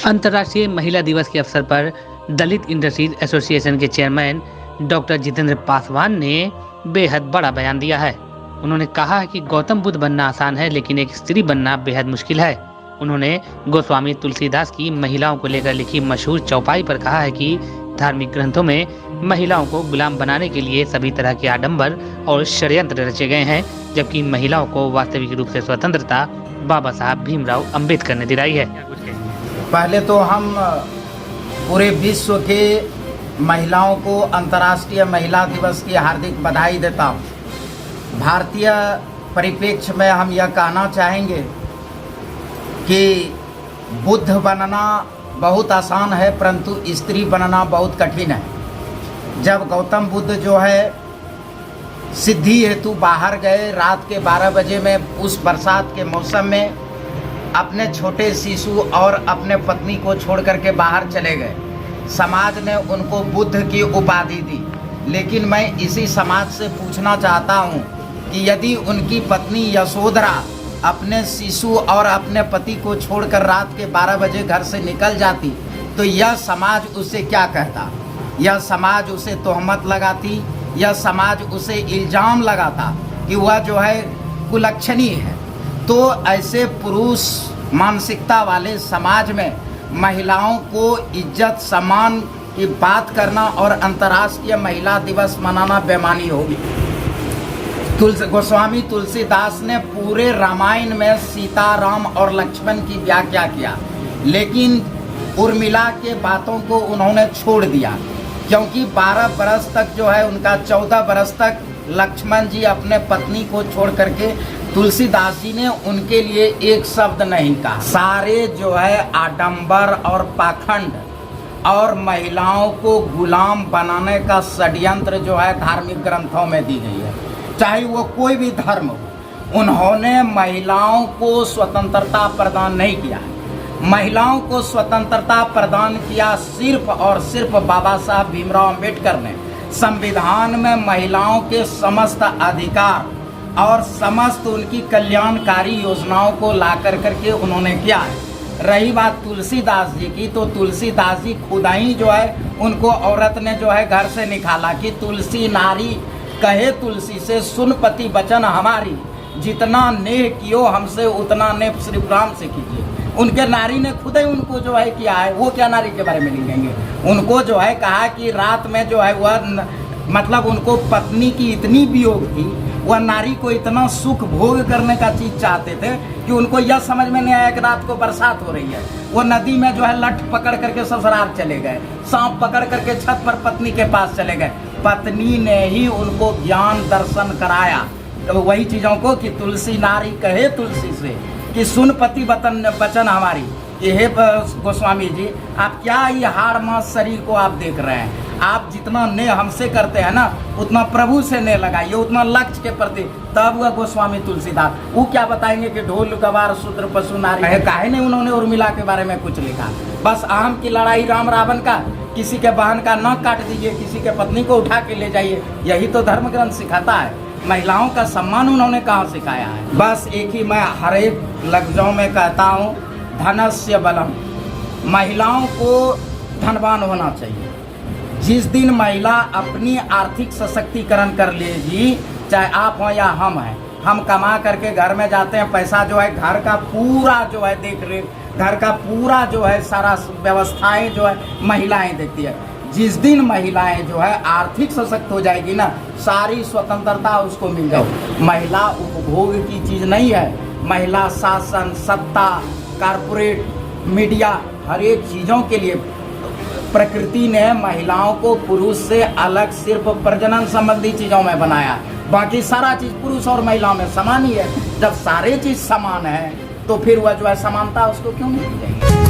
अंतर्राष्ट्रीय महिला दिवस के अवसर पर दलित इंडस्ट्रीज एसोसिएशन के चेयरमैन डॉक्टर जितेंद्र पासवान ने बेहद बड़ा बयान दिया है। उन्होंने कहा है कि गौतम बुद्ध बनना आसान है, लेकिन एक स्त्री बनना बेहद मुश्किल है। उन्होंने गोस्वामी तुलसीदास की महिलाओं को लेकर लिखी मशहूर चौपाई पर कहा है कि धार्मिक ग्रंथों में महिलाओं को गुलाम बनाने के लिए सभी तरह के आडंबर और षड्यंत्र रचे गए हैं, जबकि महिलाओं को वास्तविक रूप से स्वतंत्रता बाबा साहब भीमराव अंबेडकर ने दिलाई है। पहले तो हम पूरे विश्व के महिलाओं को अंतर्राष्ट्रीय महिला दिवस की हार्दिक बधाई देता हूँ। भारतीय परिप्रेक्ष्य में हम यह कहना चाहेंगे कि बुद्ध बनना बहुत आसान है, परंतु स्त्री बनना बहुत कठिन है। जब गौतम बुद्ध जो है सिद्धि हेतु बाहर गए, रात के 12 बजे में उस बरसात के मौसम में अपने छोटे शिशु और अपने पत्नी को छोड़ करके बाहर चले गए। समाज ने उनको बुद्ध की उपाधि दी, लेकिन मैं इसी समाज से पूछना चाहता हूँ कि यदि उनकी पत्नी यशोधरा अपने शिशु और अपने पति को छोड़कर रात के 12 बजे घर से निकल जाती तो यह समाज उसे क्या कहता? यह समाज उसे तोहमत लगाती, यह समाज उसे इल्ज़ाम लगाता कि वह जो है कुलक्षणी है। तो ऐसे पुरुष मानसिकता वाले समाज में महिलाओं को इज्जत सम्मान की बात करना और अंतर्राष्ट्रीय महिला दिवस मनाना बेईमानी होगी। गोस्वामी तुलसीदास ने पूरे रामायण में सीता, राम और लक्ष्मण की व्याख्या किया, लेकिन उर्मिला के बातों को उन्होंने छोड़ दिया, क्योंकि 12 बरस तक जो है उनका 14 बरस तक लक्ष्मण जी अपने पत्नी को छोड़ करके तुलसीदास जी ने उनके लिए एक शब्द नहीं कहा। सारे जो है आडंबर और पाखंड और महिलाओं को गुलाम बनाने का षड्यंत्र जो है धार्मिक ग्रंथों में दी गई है, चाहे वो कोई भी धर्म हो। उन्होंने महिलाओं को स्वतंत्रता प्रदान नहीं किया है। महिलाओं को स्वतंत्रता प्रदान किया सिर्फ और सिर्फ बाबा साहब भीमराव अंबेडकर ने। संविधान में महिलाओं के समस्त अधिकार और समस्त उनकी कल्याणकारी योजनाओं को ला करके उन्होंने किया है। रही बात तुलसीदास जी की, तो तुलसीदास जी खुदा ही जो है उनको औरत ने जो है घर से निकाला कि तुलसी नारी कहे तुलसी से सुन पति वचन हमारी, जितना नेह कियो हमसे उतना नेह श्री राम से कीजिए। उनके नारी ने खुद ही उनको जो है किया है। वो क्या नारी के बारे में लिखेंगे? उनको जो है कहा कि रात में जो है वह मतलब उनको पत्नी की इतनी वियोग थी, वह नारी को इतना सुख भोग करने का चीज़ चाहते थे कि उनको यह समझ में नहीं आया कि रात को बरसात हो रही है। वो नदी में जो है लठ पकड़ करके ससुराल चले गए, सांप पकड़ करके छत पर पत्नी के पास चले गए। पत्नी ने ही उनको ज्ञान दर्शन कराया, तो वही चीज़ों को कि तुलसी नारी कहे तुलसी से कि सुन पति वचन हमारी। ये गोस्वामी जी, आप क्या ये हाड़ मांस शरीर को आप देख रहे हैं? आप जितना ने हमसे करते हैं ना, उतना प्रभु से ने लगाइए, उतना लक्ष्य के प्रति। तब वह गोस्वामी तुलसीदास वो क्या बताएंगे कि ढोल गवार शूद्र पशु नारी, काहे नहीं उन्होंने उर्मिला के बारे में कुछ लिखा? बस आम की लड़ाई राम रावण का, किसी के बहन का नाक काट दीजिए, किसी के पत्नी को उठा के ले जाइए, यही तो धर्म ग्रंथ सिखाता है। महिलाओं का सम्मान उन्होंने कहाँ सिखाया है? बस एक ही मैं हर एक लफ्जों में कहता हूँ, धनस्य बलम। महिलाओं को धनवान होना चाहिए। जिस दिन महिला अपनी आर्थिक सशक्तिकरण कर लेगी, चाहे आप हो या हम हैं, हम कमा करके घर में जाते हैं, पैसा जो है घर का पूरा जो है देख रेख, घर का पूरा जो है सारा व्यवस्थाएं जो है महिलाएं देखती है। जिस दिन महिलाएं जो है आर्थिक सशक्त हो जाएगी ना, सारी स्वतंत्रता उसको मिल जाएगी। महिला उपभोग की चीज़ नहीं है। महिला शासन, सत्ता, कारपोरेट, मीडिया, हर एक चीज़ों के लिए प्रकृति ने महिलाओं को पुरुष से अलग सिर्फ प्रजनन संबंधी चीज़ों में बनाया। बाकी सारा चीज़ पुरुष और महिलाओं में समान ही है। जब सारे चीज़ समान है तो फिर वह जो है समानता उसको क्यों नहीं दी जाएगी?